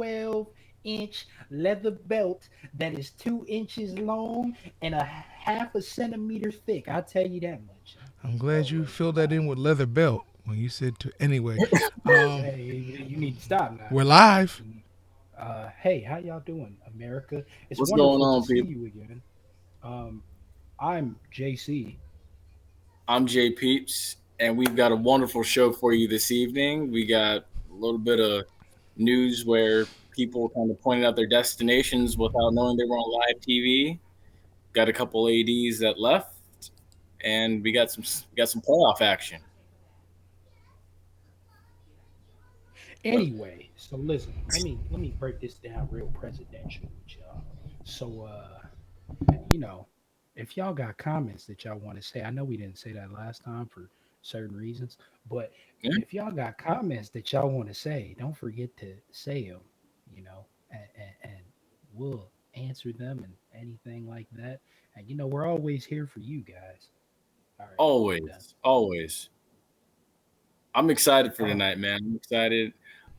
12-inch leather belt that is 2 inches long and a half a centimeter thick. I'll tell you that much. I'm glad Oh you my filled that God. in with leather belt when you said to. Anyway, um, Hey, you need to stop now. we're live. You need- hey, how y'all doing, America? It's What's going wonderful to on, see people? you again. Um, I'm JC. I'm JPeeps, and we've got a wonderful show for you this evening. We got a little bit of news where people kind of pointed out their destinations without knowing they were on live TV. Got a couple ads that left, and we got some playoff action. Anyway, so listen, let me break this down real presidential with y'all. So you know, if y'all got comments that y'all want to say, I know we didn't say that last time for certain reasons, but Yeah. if y'all got comments that y'all want to say, don't forget to say them, and we'll answer them and anything like that. And we're always here for you guys. All right, I'm done. Always, always. I'm excited for Oh, tonight, man. I'm excited.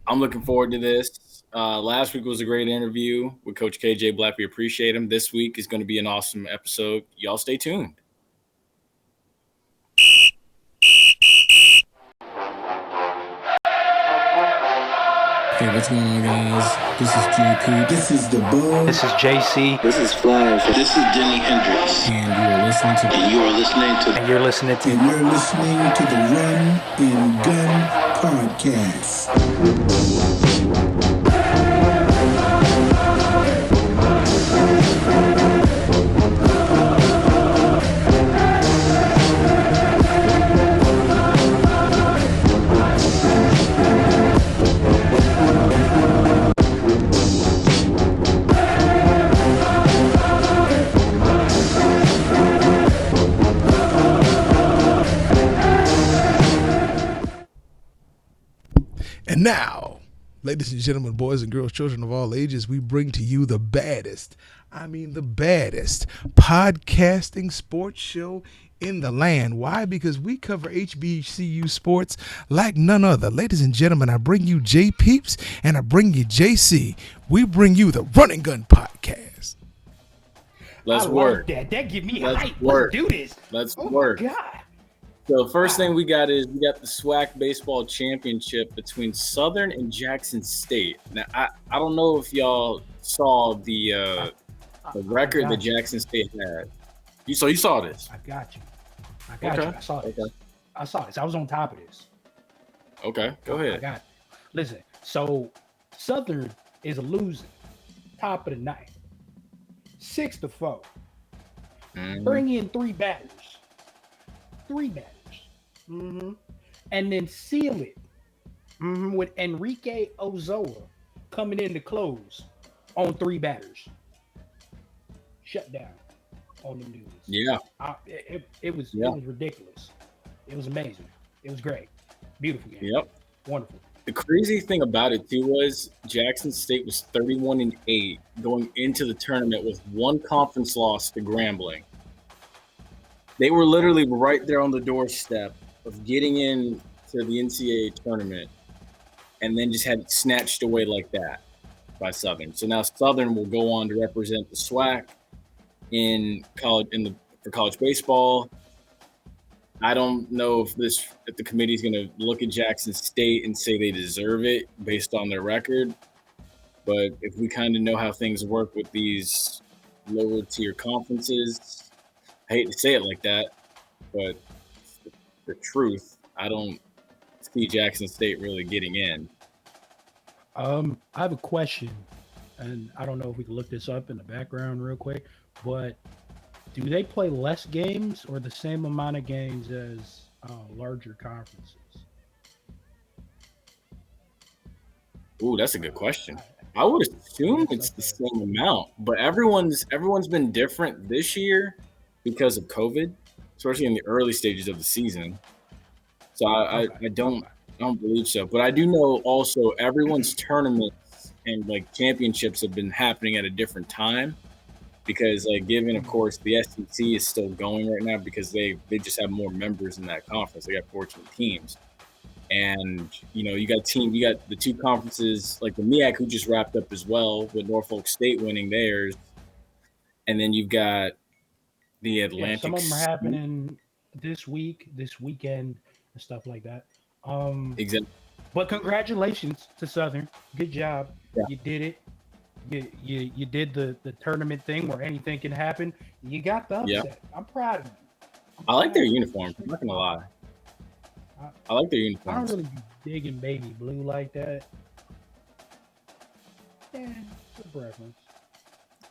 I'm looking forward to this. Last week was a great interview with Coach KJ Black. We appreciate him. This week is going to be an awesome episode. Y'all stay tuned. Hey, what's going on, guys? This is JP, This is the Bug. this is JC, This is Flash. This is Denny Hendrix. and you are listening to And you are listening to and you're listening to. And you're listening to the Run and Gun Podcast. And now, ladies and gentlemen, boys and girls, children of all ages, we bring to you the baddest, I mean the baddest podcasting sports show in the land. Why? Because we cover HBCU sports like none other. Ladies and gentlemen, I bring you J Peeps and I bring you JC. We bring you the Run and Gun Podcast. Let's I work. like that. That give me Let's hype. work. Let's do this. Let's Oh my work. God. So first thing Wow. we got is we got the SWAC baseball championship between Southern and Jackson State. Now I don't know if y'all saw the I record that got you. Jackson State had. You saw this? I got you. I got Okay. you. I saw this. Okay. I saw this. I was on top of this. Okay. Go I ahead. got it. Listen, so Southern is losing. Top of the ninth. 6-4. Mhm. Bring in three batters. Three batters. And then seal it with Enrique Ozoa coming in to close on three batters. Shut down on the news. Yeah. It Yeah. was ridiculous. It was amazing. It was great. Beautiful game. Yep. Wonderful. The crazy thing about it too was Jackson State was 31-8 going into the tournament with one conference loss to Grambling. They were literally right there on the doorstep of getting in to the NCAA tournament, and then just had it snatched away like that by Southern. So now Southern will go on to represent the SWAC in college for college baseball. I don't know if the committee is going to look at Jackson State and say they deserve it based on their record, but if we kind of know how things work with these lower tier conferences, I hate to say it like that, but the truth, I don't see Jackson State really getting in. I have a question, and I don't know if we can look this up in the background real quick, but do they play less games or the same amount of games as larger conferences? Ooh, that's a good question. I would assume it's the same amount, but everyone's been different this year because of COVID, especially in the early stages of the season. So I Okay. don't Okay. I don't believe so. But I do know also everyone's tournaments and like championships have been happening at a different time because like given of course the SEC is still going right now because they just have more members in that conference. They got 14 teams. And you got the two conferences like the MEAC who just wrapped up as well with Norfolk State winning theirs, and then you've got the Yeah, Atlantic. some of them are happening this weekend, and stuff like that. Exactly. But congratulations to Southern. Good job. Yeah. You did it. You did the tournament thing where anything can happen. You got the upset. Yeah. I'm proud of you. I like their uniforms. I'm not gonna lie. I like their I uniforms. don't really be digging baby blue like that. Yeah, it's a preference.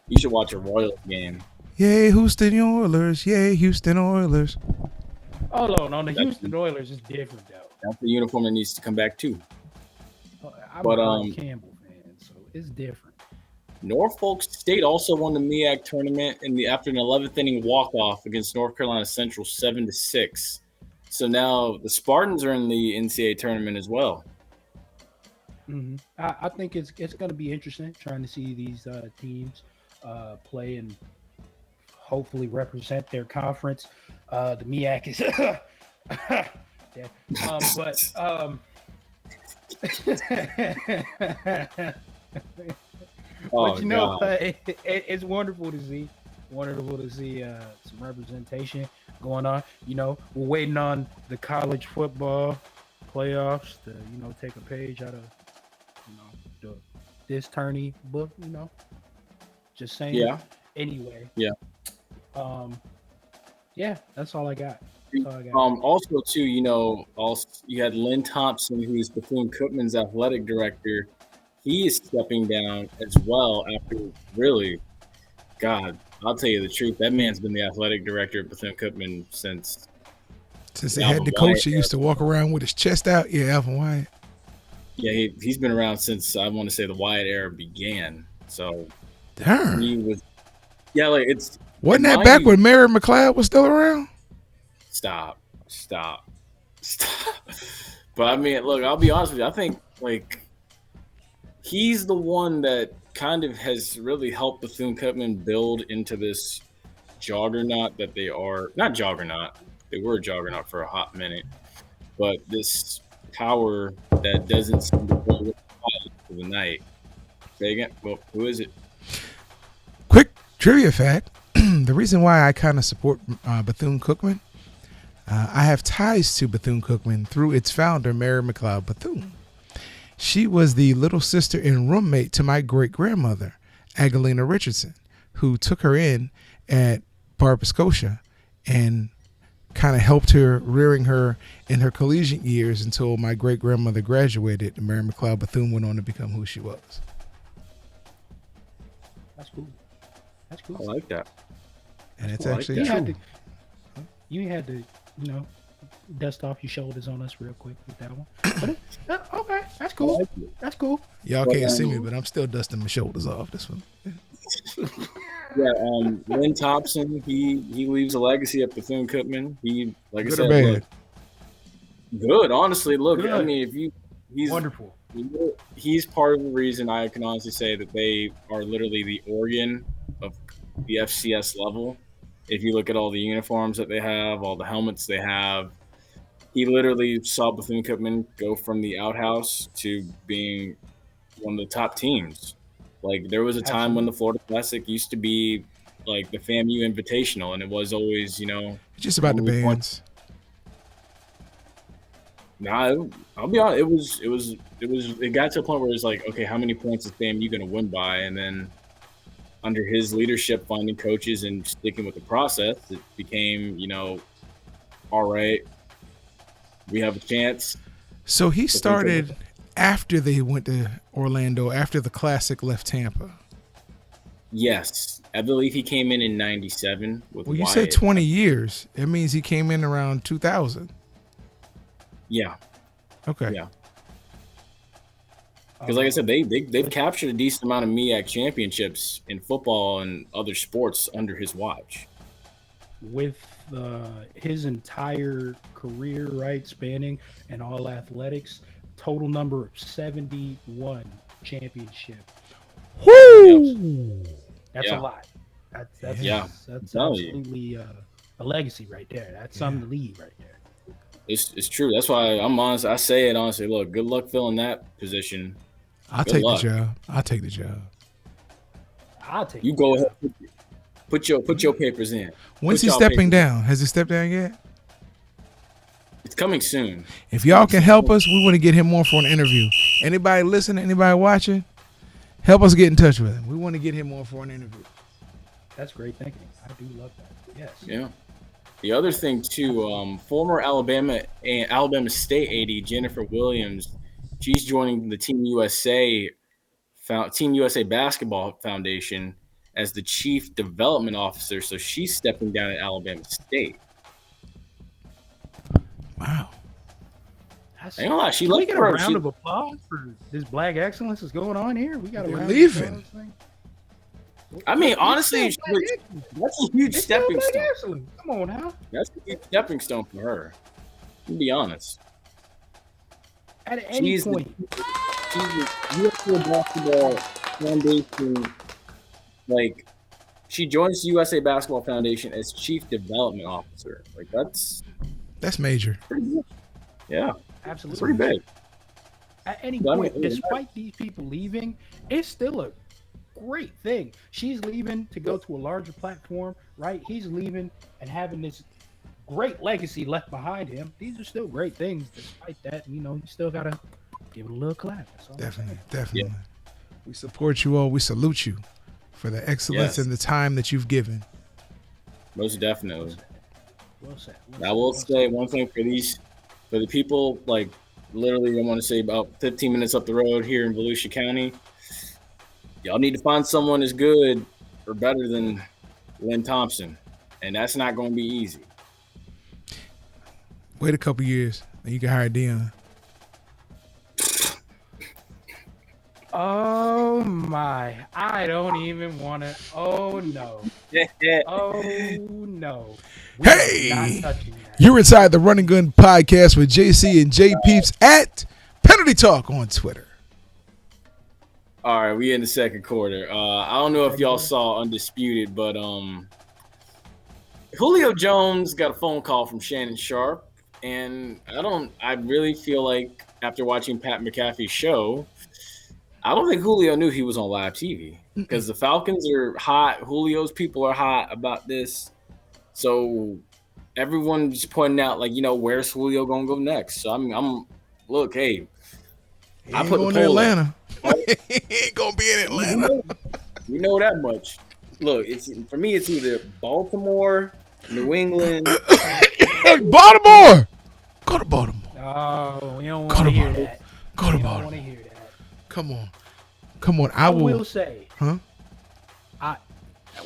You should watch a Royals game. Yay, Houston Oilers. Yay, Houston Oilers. Hold on the Houston Oilers is different though. That's the uniform that needs to come back too. I'm But, a Campbell fan, so it's different. Norfolk State also won the MEAC tournament after an 11th inning walk-off against North Carolina Central 7-6. So now the Spartans are in the NCAA tournament as well. Mm-hmm. I think it's going to be interesting trying to see these teams play and hopefully represent their conference. The MEAC is, yeah. But it's wonderful to see. Wonderful to see some representation going on. We're waiting on the college football playoffs to take a page out of this tourney book. Just saying. Yeah. Anyway. Yeah. Yeah, that's all I got. Also, too, you had Lynn Thompson, who's Bethune-Cookman's athletic director. He is stepping down as well after really, God, I'll tell you the truth. That man's been the athletic director at Bethune-Cookman since they had the coach that used to walk around with his chest out. Yeah, Alvin Wyatt. Yeah, he's been around since I want to say the Wyatt era began. So darn, he was. Yeah, like it's. Wasn't that back when Mary McLeod was still around? Stop. But I mean, look, I'll be honest with you. I think like he's the one that kind of has really helped Bethune-Cookman build into this juggernaut that they are. Not juggernaut. They were a juggernaut for a hot minute, but this power that doesn't seem to go with the night. Say again. Well, who is it? Quick trivia fact. The reason why I kind of support Bethune-Cookman, I have ties to Bethune-Cookman through its founder, Mary McLeod Bethune. She was the little sister and roommate to my great-grandmother, Agalina Richardson, who took her in at Barba Scotia and kind of helped her rearing her in her collegiate years until my great-grandmother graduated and Mary McLeod Bethune went on to become who she was. That's cool. I like that. And it's actually true. You had to, dust off your shoulders on us real quick with that one. But okay, that's cool. That's cool. Y'all can't see me, but I'm still dusting my shoulders off this one. Yeah, Lynn Thompson, he leaves a legacy at Bethune-Cookman. He, like good I said, or bad? Good. Honestly, look, Good. I mean, he's wonderful. He's part of the reason I can honestly say that they are literally the Oregon of the FCS level. If you look at all the uniforms that they have, all the helmets they have, he literally saw Bethune-Cookman go from the outhouse to being one of the top teams. Like, there was a time when the Florida Classic used to be like the FAMU Invitational, and it was always, just about the bands. Nah, I'll be honest. It got to a point where it's like, okay, how many points is FAMU going to win by? And then under his leadership, finding coaches and sticking with the process, it became, all right, we have a chance. So he started after they went to Orlando, after the Classic left Tampa. Yes. I believe he came in 97 with Well, you Wyatt. said 20 years. It means he came in around 2000. Yeah. Okay. Yeah. Because like I said, they've captured a decent amount of MEAC championships in football and other sports under his watch. With his entire career, right, spanning and all athletics, total number of 71 championships. Woo! That's a lot. That's Yeah. absolutely a legacy right there. That's something to leave right there. It's true. That's why I'm honest. I say it honestly. Look, good luck filling that position. I'll Good take luck. the job. I'll take the job. I'll take You it. go ahead. Put your papers in. When's Put he y'all stepping papers in. down? Has he stepped down yet? It's coming soon. If y'all can help us, we want to get him on for an interview. Anybody listening? Anybody watching? Help us get in touch with him. We want to get him on for an interview. That's great thinking. I do love that. Yes. Yeah. The other thing too, former Alabama State AD Jennifer Williams, she's joining the Team USA Basketball Foundation as the Chief Development Officer. So she's stepping down at Alabama State. Wow. I ain't gonna lie, she Can we left get a her. round of applause for this black excellence that's going on here? We got a They're round leaving. of applause thing. I mean, honestly, It's still black excellence. that's a huge It's still stepping black stone. excellence. Come on now. That's a huge stepping stone for her. To be honest, At any she's point. she's the USA Basketball Foundation. Like, she joins the USA Basketball Foundation as Chief Development Officer. Like, that's major. pretty good. Yeah, Absolutely. it's pretty big. At any I mean, point, despite these people leaving, it's still a great thing. She's leaving to go to a larger platform, right? He's leaving and having this great legacy left behind him. These are still great things. Despite that, you still gotta give it a little clap. That's all I'm Definitely, saying. definitely. We support you all. We salute you for the excellence Yes. and the time that you've given. Most definitely. Well said. I will say one thing for the people, like, literally, I want to say about 15 minutes up the road here in Volusia County. Y'all need to find someone as good or better than Lynn Thompson, and that's not going to be easy. Wait a couple years and you can hire Dion. Oh my! I don't even want to. Oh no! Oh no! We are Hey! not touching that. You're inside the Run and Gun podcast with JC and JPeeps at Penalty Talk on Twitter. All right, we in the second quarter. I don't know if y'all saw Undisputed, but Julio Jones got a phone call from Shannon Sharp, and I really feel like after watching Pat McAfee's show, I don't think Julio knew he was on live TV because the Falcons are hot. Julio's people are hot about this. So everyone's pointing out, like, where's Julio going to go next? So I'm look, hey, He I ain't put the going to poll up. Atlanta. He ain't going to be in Atlanta. We know that much. Look, for me, it's either Baltimore, New England. Baltimore! Go to Baltimore. Oh, we don't Go want to to hear Baltimore. that. Go to We don't want Baltimore. to hear that. Come on. Come on. I I will will. say, Huh?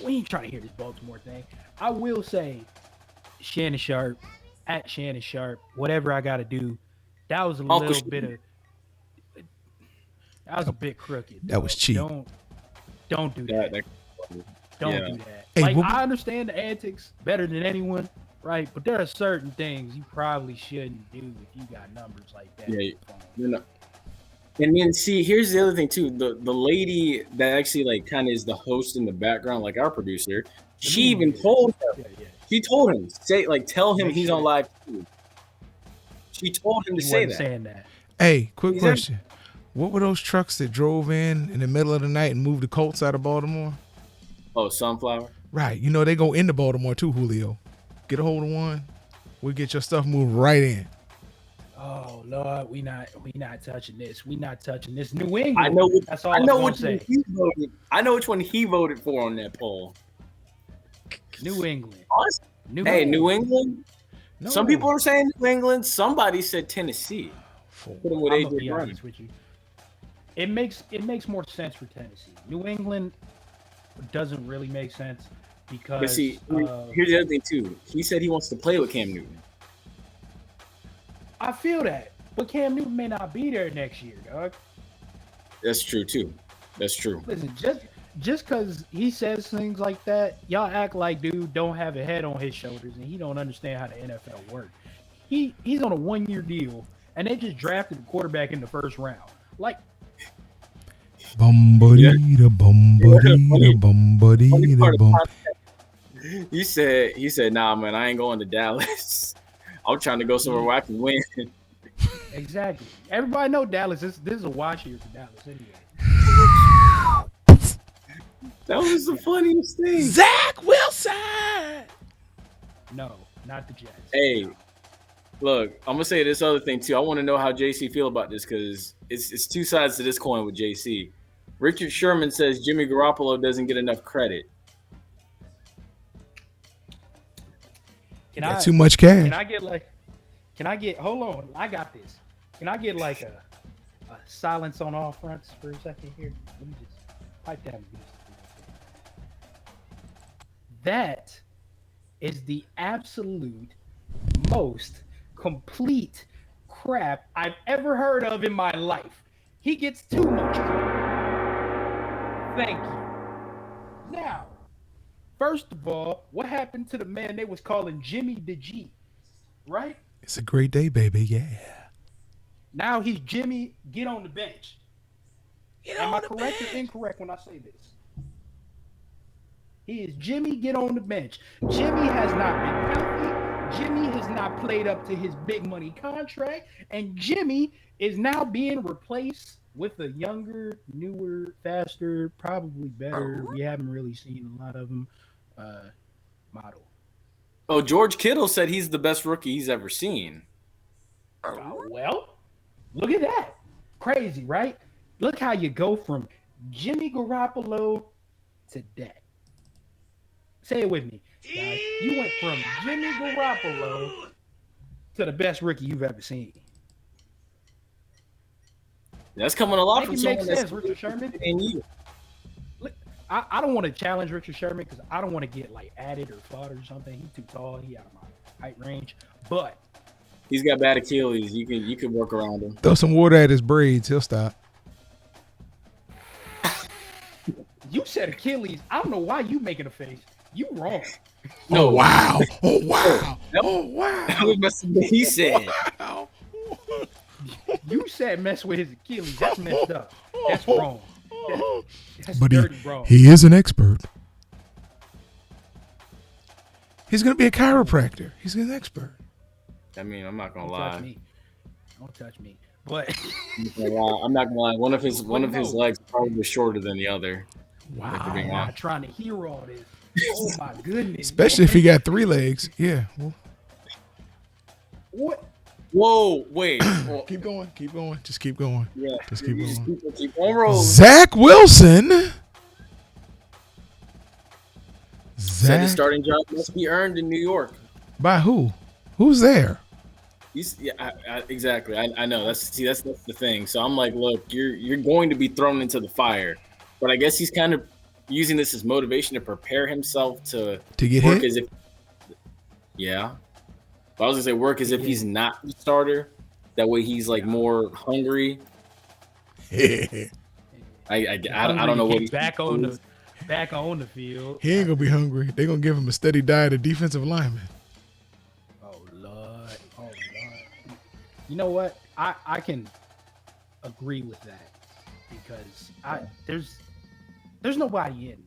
we ain't trying to hear this Baltimore thing. I will say, Shannon Sharp, at Shannon Sharp, whatever I got to do, that was a Uncle little Shannon. bit of, that was a bit crooked. That was cheap. Don't do that. Don't yeah. do that. Hey, Like, what- I understand the antics better than anyone, right? But there are certain things you probably shouldn't do if you got numbers like that. Yeah, on your phone. And then see, here's the other thing too. The lady that actually like kind of is the host in the background, like our producer, she even told him. Yeah. She told him tell him Make he's sure. on live TV. She told him to He say wasn't that. saying that. Hey, quick Exactly. question. What were those trucks that drove in the middle of the night and moved the Colts out of Baltimore? Oh, Sunflower. Right. They go into Baltimore too, Julio. Get a hold of one. We'll get your stuff moved right in. Oh Lord, we not touching this. We not touching this. New England. I know. That's all I I'm know gonna which one say. he voted. I know which one he voted for on that poll. New England. Honestly, hey, New England. No. Some people are saying New England. Somebody said Tennessee. Put them with I'm gonna AJ be Brown. honest with you. It makes more sense for Tennessee. New England doesn't really make sense because But see, here's the other thing too. He said he wants to play with Cam Newton. I feel that, but Cam Newton may not be there next year, dog. That's true too. That's true. Listen, just because he says things like that, y'all act like dude don't have a head on his shoulders and he don't understand how the NFL works. He's on a 1-year deal, and they just drafted a quarterback in the first round. Like, Bum-ba-dee-da, bum-ba-dee-da, bum-ba-dee-da, bum. He said, nah, man, I ain't going to Dallas. I'm trying to go somewhere where I can win. Exactly. Everybody know Dallas. This is a wash here for Dallas anyway. That was the funniest thing. Zach Wilson. No, not the Jets. Hey, look, I'm gonna say this other thing too. I want to know how JC feel about this because it's two sides to this coin with JC. Richard Sherman says Jimmy Garoppolo doesn't get enough credit. Too much cash. Can I get hold on, I got this. Can I get like a silence on all fronts for a second here? Let me just pipe down. That is the absolute most complete crap I've ever heard of in my life. He gets too much credit. Thank you. Now, first of all, what happened to the man they was calling Jimmy the G? Right? It's a great day, baby. Yeah. Now he's Jimmy, get on the bench. Am I correct or incorrect when I say this? He is Jimmy, get on the bench. Jimmy has not been healthy. Jimmy has not played up to his big money contract. And Jimmy is now being replaced with a younger, newer, faster, probably better. We haven't really seen a lot of them model. Oh, George Kittle said he's the best rookie he's ever seen. Well, look at that. Crazy, right? Look how you go from Jimmy Garoppolo to that. Say it with me, guys. You went from Jimmy Garoppolo to the best rookie you've ever seen. That's coming a lot Make from it make someone sense, that's Richard Sherman. and you. Look, I don't want to challenge Richard Sherman because I don't want to get like added or fought or something. He's too tall. He out of my height range. But He's got bad Achilles. You can work around him. Throw some water at his braids. He'll stop. you said Achilles. I don't know why you making a face. You wrong. No, Oh, wow. Oh, wow. Oh, wow. That was messed up. He said. Wow. You said mess with his Achilles. That's messed up. That's wrong. That's But dirty, bro. he is an expert. He's going to be a chiropractor. He's an expert. I mean, I'm not gonna Don't lie. touch me. Don't touch me. But I'm not gonna lie. One of his legs is probably shorter than the other. Wow. I'm not trying to hear all this. Oh my goodness. Especially if he got 3 legs. Yeah. Well, What? Whoa, wait. keep going. Keep going. Just keep going. Yeah. Just keep going. Keep on rolling. Zach Wilson. Said his Zach. starting job must be earned in New York. By who? Who's there? Exactly. I know. That's the thing. So I'm like, look, you're going to be thrown into the fire, but I guess he's kind of using this as motivation to prepare himself to get work hit? as if. Yeah, but I was gonna say work as if he's not the starter. That way he's like more hungry. I don't know what he's back on the field. He ain't gonna be hungry. They're gonna give him a steady diet of defensive linemen. Oh Lord. You know what? I can agree with that because there's nobody in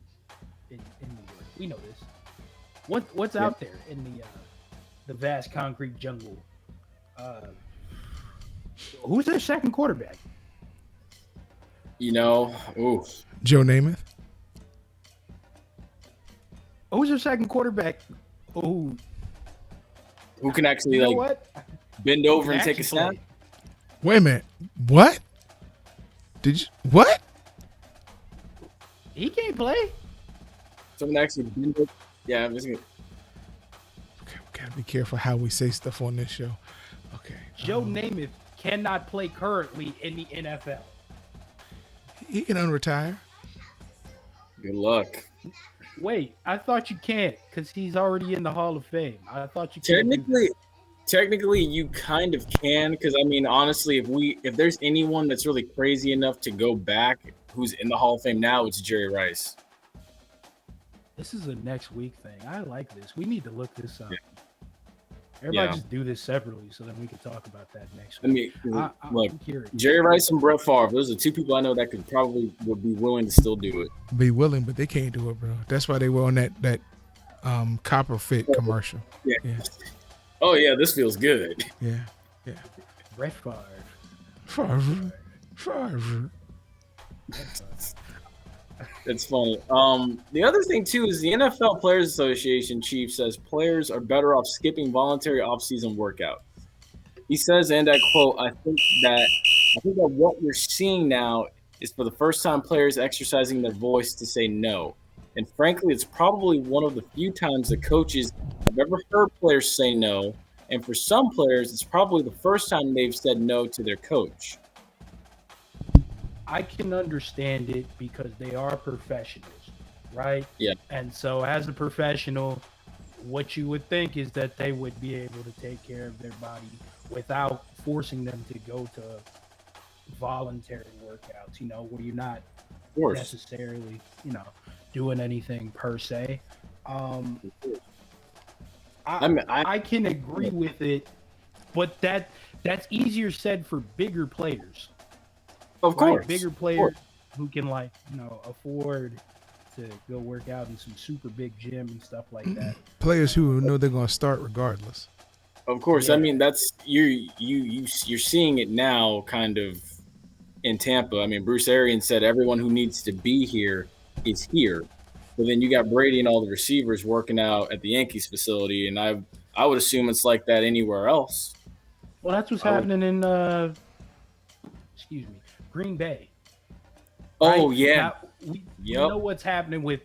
New York. We know this. What's out there in the vast concrete jungle? Who's their second quarterback? Ooh. Joe Namath. Who's their second quarterback? Who can actually you know what? bend over and take a Actually snap? play. Wait a minute. What? What? He can't play. Someone actually bend over. Yeah, I'm just gonna. Okay, we gotta be careful how we say stuff on this show. Okay. Joe Namath cannot play currently in the NFL. He can unretire. Good luck. Wait, I thought you can't because he's already in the Hall of Fame. I thought you can't. Technically, you kind of can because I mean, honestly, if there's anyone that's really crazy enough to go back, who's in the Hall of Fame now, it's Jerry Rice. This is a next week thing. I like this. We need to look this up. Yeah. Everybody just do this separately so then we can talk about that next I week. mean, look, I'm curious. Jerry Rice and Brett Favre. Those are 2 people I know that would be willing to still do it. Be willing, but they can't do it, bro. That's why they were on that Copper Fit commercial. Yeah. Yeah. Oh yeah, this feels good. Yeah. Brett Favre. Favre. It's funny. The other thing too is the NFL Players Association chief says players are better off skipping voluntary off-season workouts. He says, and I quote, I think that what you're seeing now is for the first time players exercising their voice to say no. And frankly, it's probably one of the few times that coaches have ever heard players say no. And for some players, it's probably the first time they've said no to their coach. I can understand it because they are professionals, right? Yeah. And so as a professional, what you would think is that they would be able to take care of their body without forcing them to go to voluntary workouts, where you're not necessarily, doing anything per se. I can agree with it, but that's easier said for bigger players. Of course. Bigger players who can afford to go work out in some super big gym and stuff like that. Players who know they're going to start regardless. Of course. Yeah. I mean, that's you're seeing it now kind of in Tampa. I mean, Bruce Arians said everyone who needs to be here is here. But then you got Brady and all the receivers working out at the Yankees facility, and I would assume it's like that anywhere else. Well, that's what's happening in Green Bay. Oh, right? yeah. Now, we know what's happening with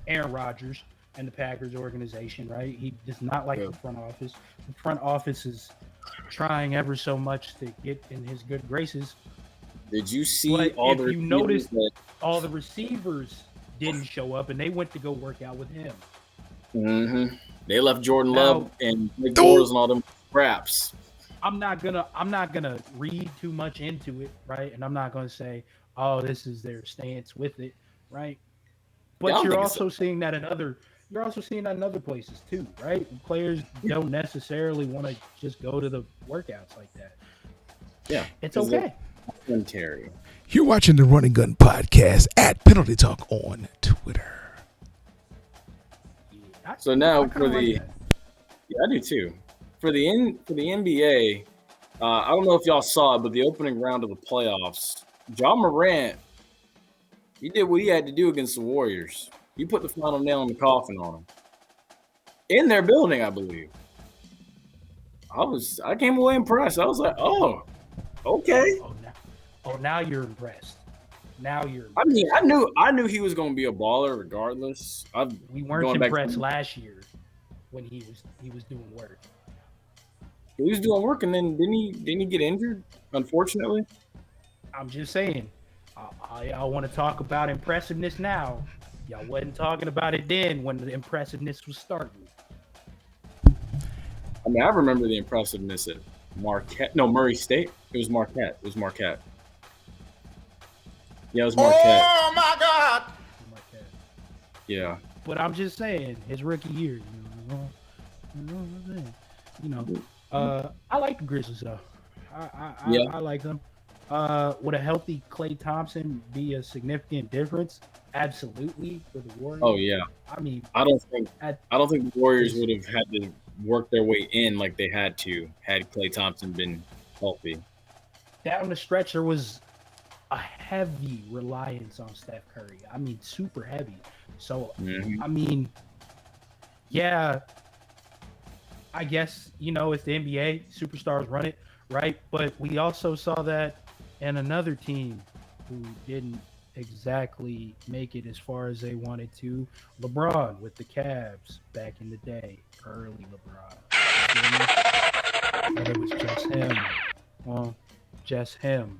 Aaron Rodgers and the Packers organization, right? He does not like the front office. The front office is trying ever so much to get in his good graces. Did you see all the receivers didn't show up and they went to go work out with him? Mm-hmm. They left Jordan Love and Nick Bortles and all them scraps. I'm not gonna read too much into it, right? And I'm not gonna say, oh, this is their stance with it, right? But you're also seeing that in other places too, right? Players don't necessarily want to just go to the workouts like that. Yeah, it's okay. Voluntary. You're watching the Running Gun Podcast at Penalty Talk on Twitter. So now I do too. For the NBA, I don't know if y'all saw it, but the opening round of the playoffs, Ja Morant, he did what he had to do against the Warriors. He put the final nail in the coffin on them in their building, I believe. I came away impressed. I was like, oh, okay. Now you're impressed. I mean, I knew he was going to be a baller regardless. We weren't impressed last year when he was doing work. He was doing work, and then didn't he get injured? Unfortunately, I'm just saying. I want to talk about impressiveness now. Y'all wasn't talking about it then when the impressiveness was starting. I mean, I remember the impressiveness at Murray State. It was Marquette. Yeah, it was Marquette. Oh my God! Marquette. Yeah. But I'm just saying, his rookie year, I like the Grizzlies though. I like them. Would a healthy Klay Thompson be a significant difference? Absolutely for the Warriors. Oh yeah. I mean, I don't think the Warriors would have had to work their way in like they had to had Klay Thompson been healthy. Down the stretch, there was a heavy reliance on Steph Curry. I mean, super heavy. So, I mean, yeah, I guess, it's the NBA. Superstars run it, right? But we also saw that in another team who didn't exactly make it as far as they wanted to. LeBron with the Cavs back in the day. Early LeBron. But it was just him. Well, just him.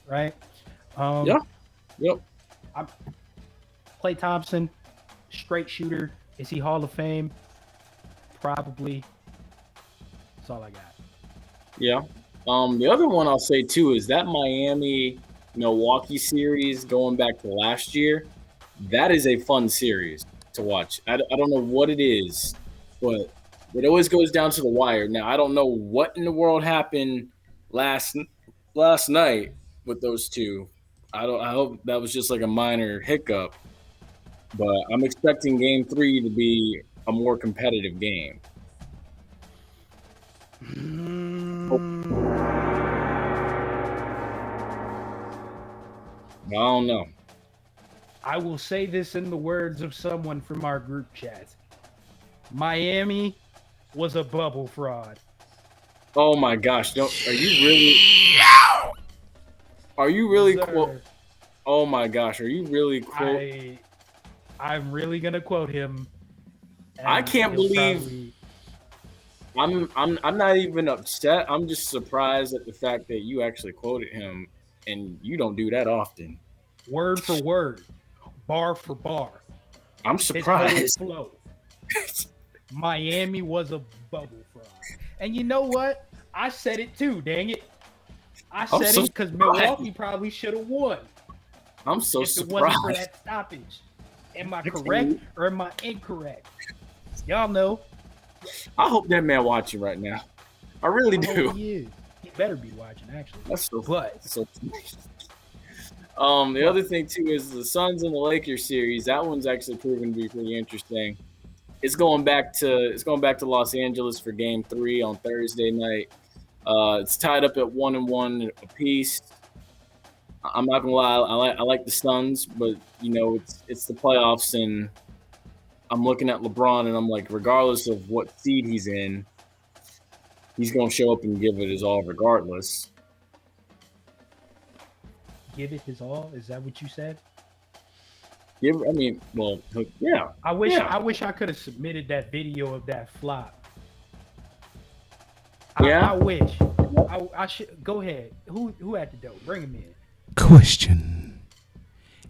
Right? Yep. Klay Thompson, straight shooter. Is he Hall of Fame? Probably. That's all I got. Yeah. The other one I'll say too is that Miami-Milwaukee series going back to last year. That is a fun series to watch. I don't know what it is, but it always goes down to the wire. Now, I don't know what in the world happened last night with those two. I hope that was just like a minor hiccup, but I'm expecting Game 3 to be a more competitive game. I don't know. I will say this in the words of someone from our group chat. Miami was a bubble fraud. Oh my gosh! Are you really? Are you really? Oh my gosh! Are you really? I'm really gonna quote him. I can't believe. I'm not even upset. I'm just surprised at the fact that you actually quoted him, and you don't do that often. Word for word, bar for bar. I'm surprised. Flow. Miami was a bubble fraud, and you know what? I said it too. Dang it! I said it because Milwaukee probably should have won. I'm so if surprised. It wasn't for that stoppage. Am I correct or am I incorrect? Y'all know. I hope that man watching right now. I really do. He is. He better be watching, actually. That's so. But so. The other thing too is the Suns and the Lakers series. That one's actually proven to be pretty interesting. It's going back to Los Angeles for Game 3 on Thursday night. It's tied up at 1-1 apiece. I'm not gonna lie, I like the Suns, but it's the playoffs, and I'm looking at LeBron, and I'm like, regardless of what seed he's in, he's gonna show up and give it his all, regardless. Give it his all? Is that what you said? Yeah. I wish I could have submitted that video of that flop. I wish. I should go ahead. Who had the dope? Bring him in. Question: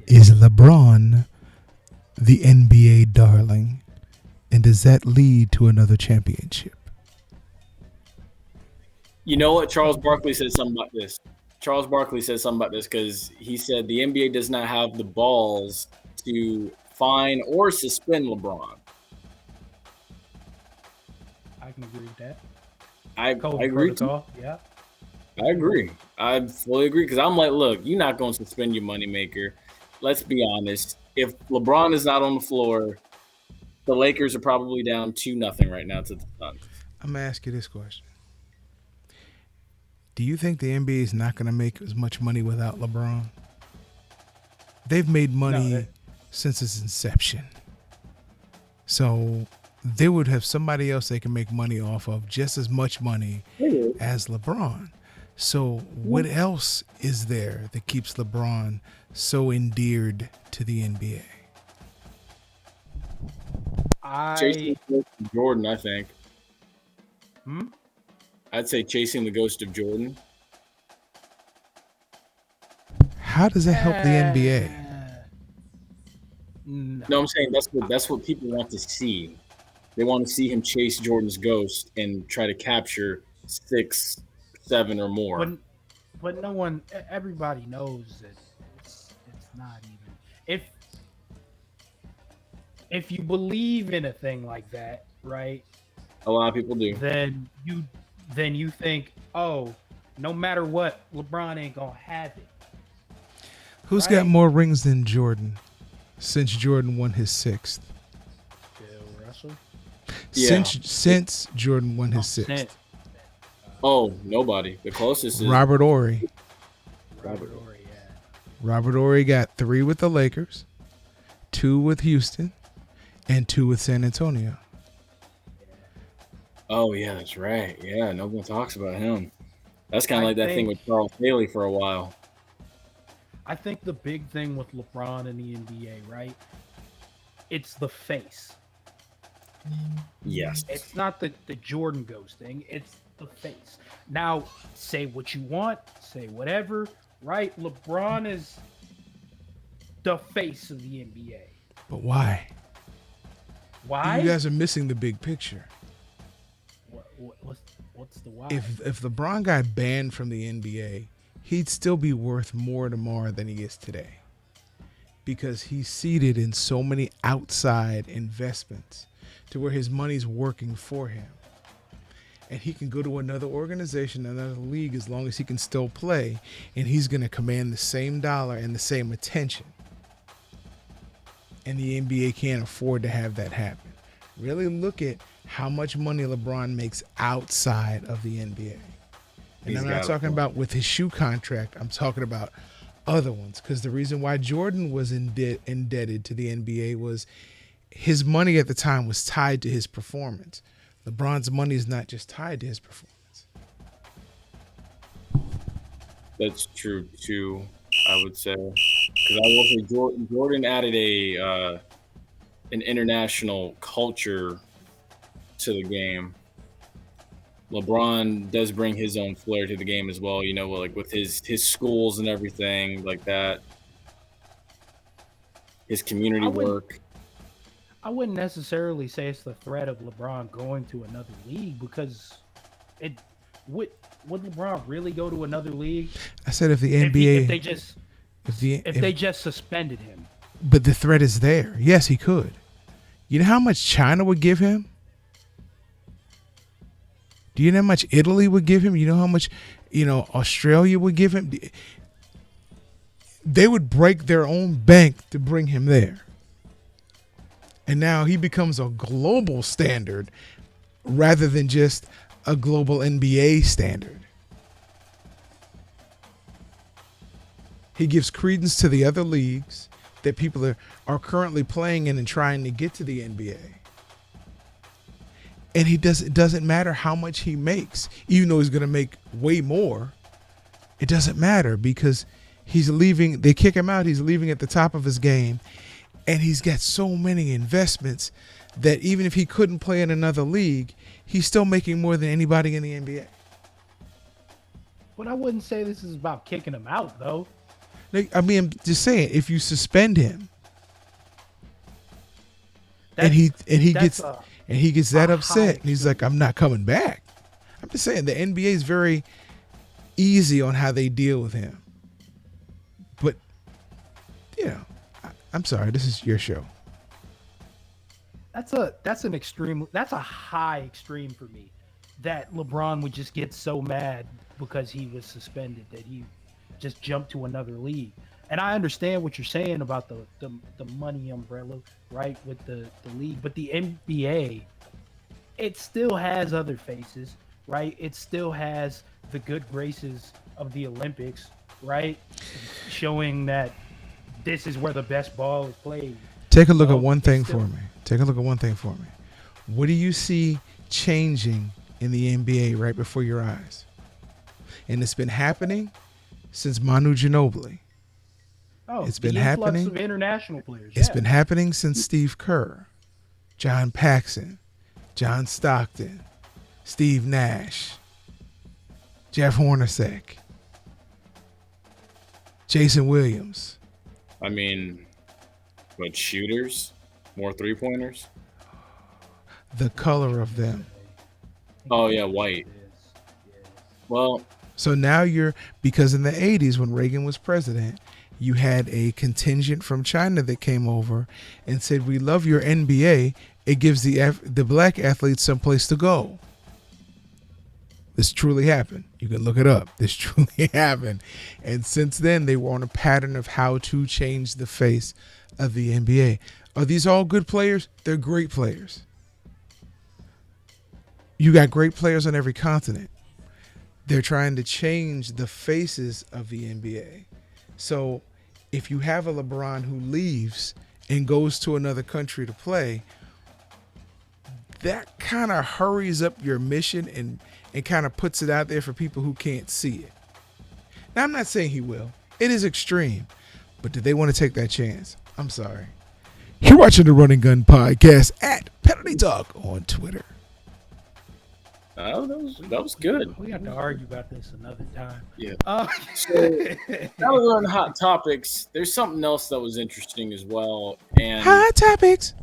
Is LeBron the NBA darling, and does that lead to another championship? You know what? Charles Barkley said something about this. Because he said the NBA does not have the balls to fine or suspend LeBron. I can agree with that. I agree. Yeah. I agree. I fully agree, because I'm like, look, you're not going to suspend your moneymaker. Let's be honest. If LeBron is not on the floor, the Lakers are probably down 2-0 right now to the Suns. I'm going to ask you this question. Do you think the NBA is not going to make as much money without LeBron? They've made money since its inception. So they would have somebody else they can make money off of just as much money as LeBron. So what else is there that keeps LeBron so endeared to the NBA? Chasing the ghost of Jordan, I think. I'd say chasing the ghost of Jordan. How does that help the NBA? No, I'm saying that's what people want to see. They want to see him chase Jordan's ghost and try to capture 6, 7 or more. But no one, everybody knows that it's not even. If you believe in a thing like that, right? A lot of people do. Then you think, oh, no matter what, LeBron ain't gonna have it. Who's got more rings than Jordan since Jordan won his 6th? Bill Russell. Yeah. Since Jordan won his 6th. Oh, nobody. The closest is Robert Horry. Robert Horry, yeah. Robert Horry got 3 with the Lakers, 2 with Houston, and 2 with San Antonio. Oh, yeah, that's right. Yeah, no one talks about him. That's kind of like that thing with Charles Haley for a while. I think the big thing with LeBron and the NBA, right? It's the face. Yes. It's not the Jordan ghost thing. It's the face. Now, say what you want, say whatever, right? LeBron is the face of the NBA. But why? Why? You guys are missing the big picture. What's the why? If LeBron got banned from the NBA, he'd still be worth more tomorrow than he is today, because he's seated in so many outside investments to where his money's working for him. And he can go to another organization, another league, as long as he can still play, and he's going to command the same dollar and the same attention. And the NBA can't afford to have that happen. Really look at how much money LeBron makes outside of the NBA. And I'm not talking about with his shoe contract. I'm talking about other ones. Because the reason why Jordan was indebted to the NBA was his money at the time was tied to his performance. LeBron's money is not just tied to his performance. That's true too, I would say. Because I will say Jordan added an international culture to the game. LeBron does bring his own flair to the game as well, you know, like with his schools and everything like that. His community work. I wouldn't necessarily say it's the threat of LeBron going to another league, because it would LeBron really go to another league? I said if the NBA if they just suspended him. But the threat is there. Yes, he could. You know how much China would give him? Do you know how much Italy would give him? You know how much, Australia would give him? They would break their own bank to bring him there. And now he becomes a global standard rather than just a global NBA standard. He gives credence to the other leagues that people are currently playing in and trying to get to the NBA. And it doesn't matter how much he makes, even though he's going to make way more. It doesn't matter because he's leaving. They kick him out. He's leaving at the top of his game. And he's got so many investments that even if he couldn't play in another league, he's still making more than anybody in the NBA. But I wouldn't say this is about kicking him out, though. I mean, I'm just saying, if you suspend him, and he gets that upset, and he's like, "I'm not coming back." I'm just saying the NBA is very easy on how they deal with him. But I'm sorry, this is your show. That's a high extreme for me. That LeBron would just get so mad because he was suspended that he just jumped to another league. And I understand what you're saying about the money umbrella, right, with the league. But the NBA, it still has other faces, right? It still has the good graces of the Olympics, right? Showing that this is where the best ball is played. Take a look at one thing for me. What do you see changing in the NBA right before your eyes? And it's been happening since Manu Ginobili. Oh, it's been influx happening of international players. It's been happening since Steve Kerr, John Paxson, John Stockton, Steve Nash, Jeff Hornacek, Jason Williams. I mean, but shooters, more 3-pointers. The color of them. Oh yeah, white. Well, so now because in the 80s when Reagan was president, you had a contingent from China that came over and said, "We love your NBA. It gives the black athletes someplace to go." This truly happened. You can look it up. This truly happened. And since then, they were on a pattern of how to change the face of the NBA. Are these all good players? They're great players. You got great players on every continent. They're trying to change the faces of the NBA. So if you have a LeBron who leaves and goes to another country to play, that kind of hurries up your mission and kind of puts it out there for people who can't see it. Now, I'm not saying he will. It is extreme. But do they want to take that chance? I'm sorry. You're watching the Run and Gun Podcast at Penalty Talk on Twitter. Oh, that was good. We have to argue about this another time. Yeah. So now we're on hot topics. There's something else that was interesting as well. And hot topics.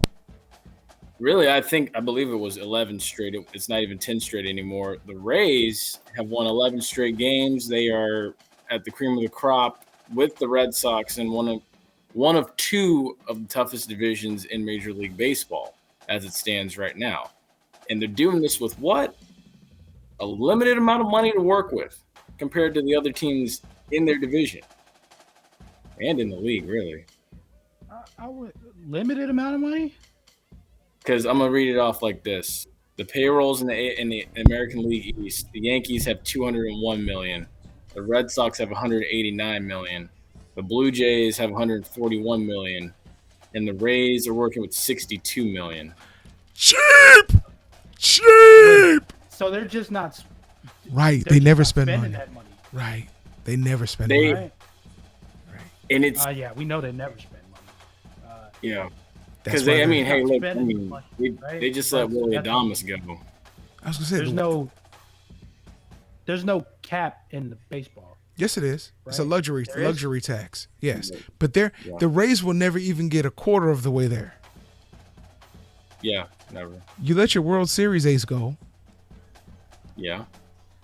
Really, I believe it was 11 straight. It's not even 10 straight anymore. The Rays have won 11 straight games. They are at the cream of the crop with the Red Sox in one of two of the toughest divisions in Major League Baseball as it stands right now. And they're doing this with what? A limited amount of money to work with compared to the other teams in their division and in the league, really. Limited amount of money? because I'm gonna read it off like this: the payrolls in the American League East, the Yankees have 201 million, the Red Sox have 189 million, the Blue Jays have 141 million, and the Rays are working with 62 million. Cheap. So they're just not. Right. They're They just never not spend spending money. that money. Right. They never spend They- money. Right? And it's Yeah, we know they never spend money. yeah, That's because why they. I they're- mean, hey, look, I spending mean, money, they, right? they just let Willie That's- Adamas go. I was gonna say There's no cap in the baseball. Yes, it is. It's a Right. luxury There is? luxury tax. Yes, Yeah. but the Rays will never even get a quarter of the way there. Yeah, never. You let your World Series ace go. Yeah.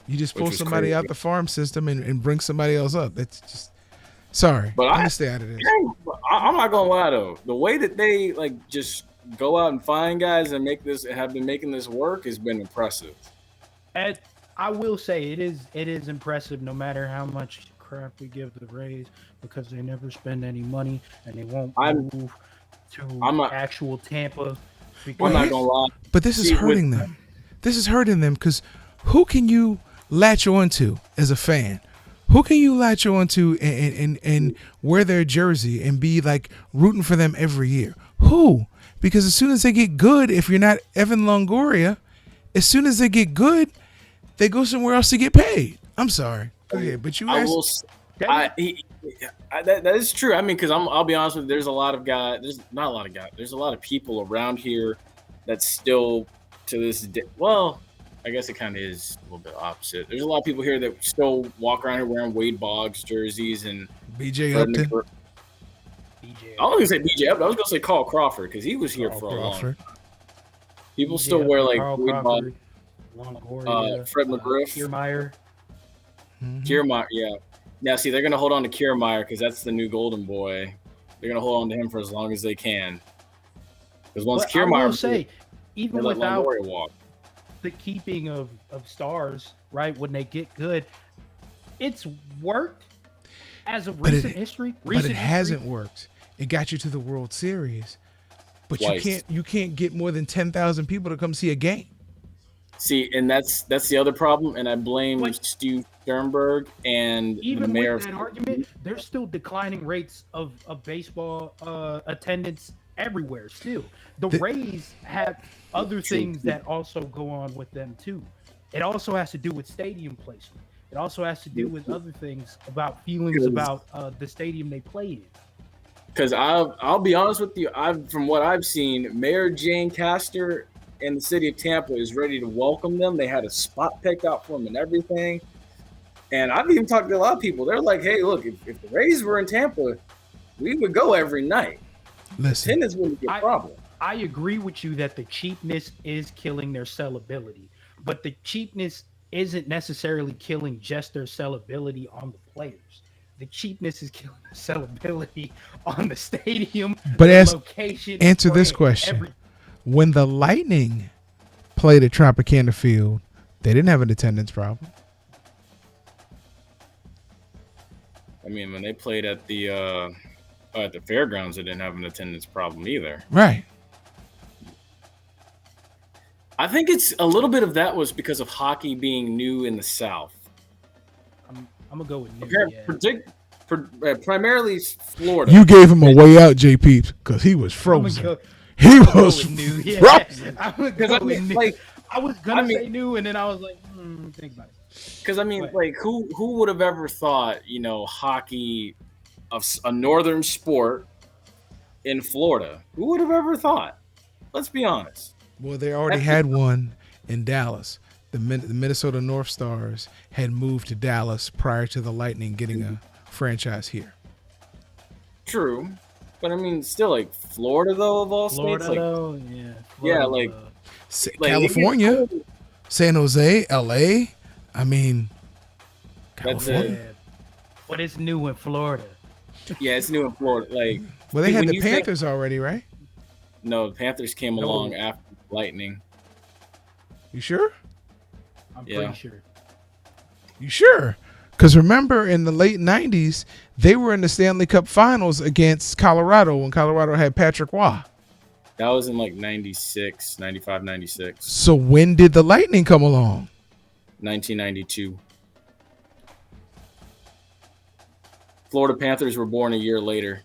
You just Which pull was somebody crazy. out the farm system and bring somebody else up. That's just sorry. But I'm gonna stay out of this. I'm not gonna lie though. The way that they like just go out and find guys and have been making this work has been impressive. And I will say it is impressive no matter how much crap we give the Rays because they never spend any money and they won't move to actual Tampa. I'm not gonna lie. But this is hurting them. This is hurting them because who can you latch onto as a fan? Who can you latch onto and wear their jersey and be like rooting for them every year? Who? Because as soon as they get good, if you're not Evan Longoria, as soon as they get good, they go somewhere else to get paid. I'm sorry. Go ahead, but you guys. That is true. I mean, because I'll be honest with you, there's a lot of guys. There's not a lot of guys. There's a lot of people around here that still to this day. Well, I guess it kind of is a little bit opposite. There's a lot of people here that still walk around here wearing Wade Boggs jerseys and BJ Upton. I was gonna say BJ Upton. I was gonna say Carl Crawford because he was here for a long time. People still wear like Wade Boggs, Fred McGriff, Kiermaier. Kiermaier, yeah. Now, see, they're gonna hold on to Kiermaier because that's the new golden boy. They're gonna hold on to him for as long as they can. Because once Kiermaier, I will say, even without walk. the keeping of stars, right? When they get good, it's worked as of recent history. But it hasn't worked. It got you to the World Series, but you can't get more than 10,000 people to come see a game. See, and that's the other problem, and I blame Stu Sternberg and even the mayor. With that argument, there's still declining rates of baseball attendance everywhere. Still, the Rays have other things that also go on with them too. It also has to do with stadium placement. It also has to do with other things about feelings about the stadium they play in. Because I'll be honest with you, from what I've seen, Mayor Jane Castor and the city of Tampa is ready to welcome them. They had a spot picked out for them and everything. And I've even talked to a lot of people. They're like, hey, look, if the Rays were in Tampa, we would go every night. Listen, attendance wouldn't be a problem. I agree with you that the cheapness is killing their sellability, but the cheapness isn't necessarily killing just their sellability on the players. The cheapness is killing the sellability on the stadium, but the location. Answer this question. When the Lightning played at Tropicana Field, they didn't have an attendance problem. I mean, when they played at the fairgrounds, they didn't have an attendance problem either. Right. I think it's a little bit of that was because of hockey being new in the South. I'm gonna go with new. Primarily Florida. You gave him a way out, JPeeps, because he was frozen. He was new. Yeah. frozen. I was gonna say new, and then I was like, think about it. Because I mean, like, who would have ever thought, hockey, of a northern sport in Florida? Who would have ever thought? Let's be honest. Well, they already had one in Dallas. The Minnesota North Stars had moved to Dallas prior to the Lightning getting a franchise here. True. But I mean, still, like, Florida, though, of all states? Florida, California, San Jose, LA. I mean, California. But it's new in Florida. Yeah, it's new in Florida. Like, well, they had the Panthers already, right? No, the Panthers came along after Lightning. You sure? I'm pretty sure. You sure? Because remember, in the late 90s, they were in the Stanley Cup Finals against Colorado when Colorado had Patrick Waugh. That was in like 96, 95, 96, So when did the Lightning come along? 1992. Florida Panthers were born a year later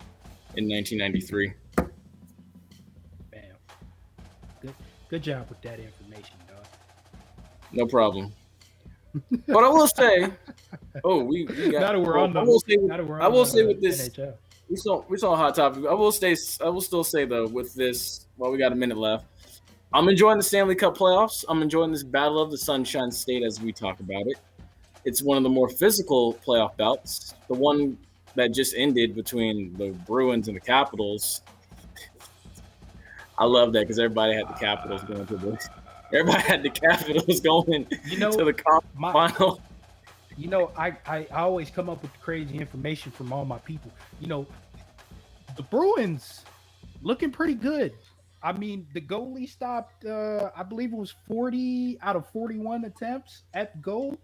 in 1993. Bam. Good job with that information, dog. No problem. But I will say, we got. Now that we're on the, I will say, now that we're I on will the say with this, NHL. we saw a hot topic. I will still say though, with this, while we got a minute left, I'm enjoying the Stanley Cup playoffs. I'm enjoying this Battle of the Sunshine State as we talk about it. It's one of the more physical playoff bouts. The one that just ended between the Bruins and the Capitals. I love that because everybody had the Capitals going to this. Everybody had the Capitals going to the final. I always come up with crazy information from all my people. The Bruins looking pretty good. I mean, the goalie stopped, I believe it was 40 out of 41 attempts at goal.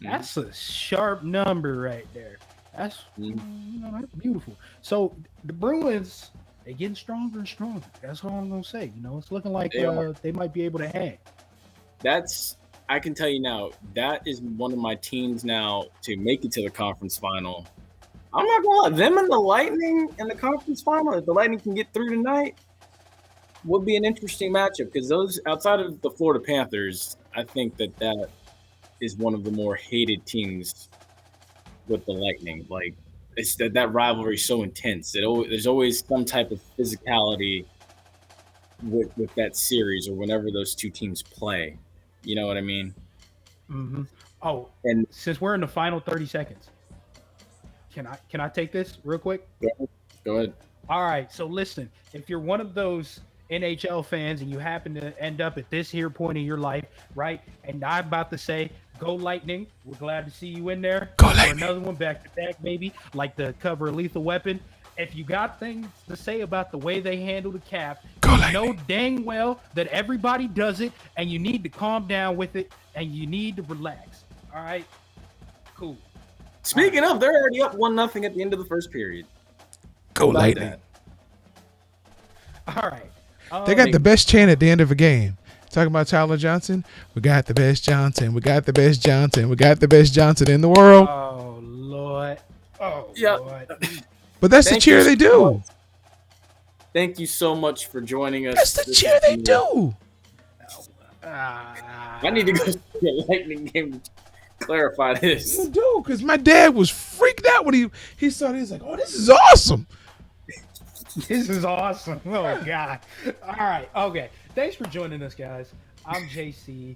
That's a sharp number right there. That's that's beautiful. So the Bruins, they're getting stronger and stronger. That's all I'm gonna say. It's looking like they might be able to hang. I can tell you now, that is one of my teams now to make it to the conference final. I'm not gonna lie, them and the Lightning in the conference final, if the Lightning can get through tonight, would be an interesting matchup because those outside of the Florida Panthers, I think that is one of the more hated teams with the Lightning. Like it's that rivalry is so intense. There's always some type of physicality with that series or whenever those two teams play. You know what I mean? Mm-hmm. Oh, and since we're in the final 30 seconds, can I take this real quick? Go ahead. All right. So listen, if you're one of those NHL fans and you happen to end up at this here point in your life, right? And I'm about to say, go Lightning. We're glad to see you in there. Go Lightning. Another one back to back, maybe, like the cover of Lethal Weapon. If you got things to say about the way they handle the cap, you know dang well that everybody does it, and you need to calm down with it, and you need to relax. All right? Cool. Speaking of, they're already up 1-0 at the end of the first period. Go Lightning. All right. They got the best chant at the end of a game. Talking about Tyler Johnson. We got the best Johnson. We got the best Johnson. We got the best Johnson in the world. Oh, Lord. Oh, yeah. Lord. But that's the cheer they do. Thank you so much for joining us. That's the cheer they do. I need to go to the Lightning game to clarify this. You do, because my dad was freaked out when he saw this. He's like, oh, this is awesome. This is awesome. Oh, God. All right. Okay. Thanks for joining us, guys. I'm Jay Cee.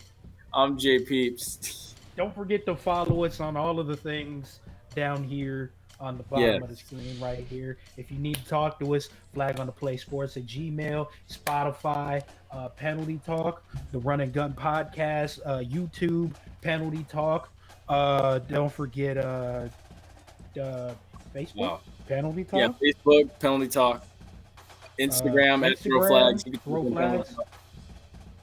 I'm JPeeps. Don't forget to follow us on all of the things down here on the bottom of the screen right here. If you need to talk to us, Flag on the Play Sports at Gmail, Spotify, Penalty Talk, the Run and Gun Podcast, YouTube, Penalty Talk. Don't forget Facebook, Penalty Talk. Yeah, Facebook, Penalty Talk. Instagram at Throw Flags. You can Throw Flags.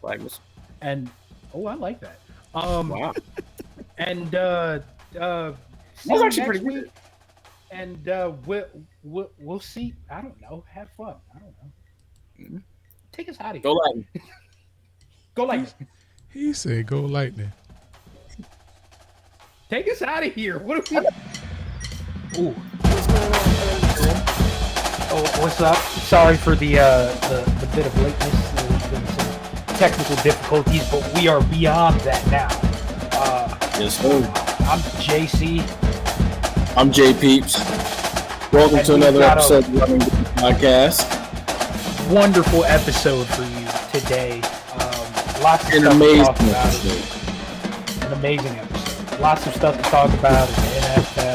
Flags. And I like that. Wow. And that was actually pretty good. And we'll see. I don't know. Have fun. I don't know. Mm-hmm. Take us out of here. Go Lightning. Go Lightning. He said, "Go Lightning." Take us out of here. What are we? Ooh. Oh, what's up? Sorry for the bit of lateness. There's been some technical difficulties, but we are beyond that now. Yes, sir. I'm Jay Cee. I'm JPeeps. Welcome to another episode of the Running Podcast. Wonderful episode for you today. Lots of stuff to talk about. An amazing episode. Lots of stuff to talk about in the NFL.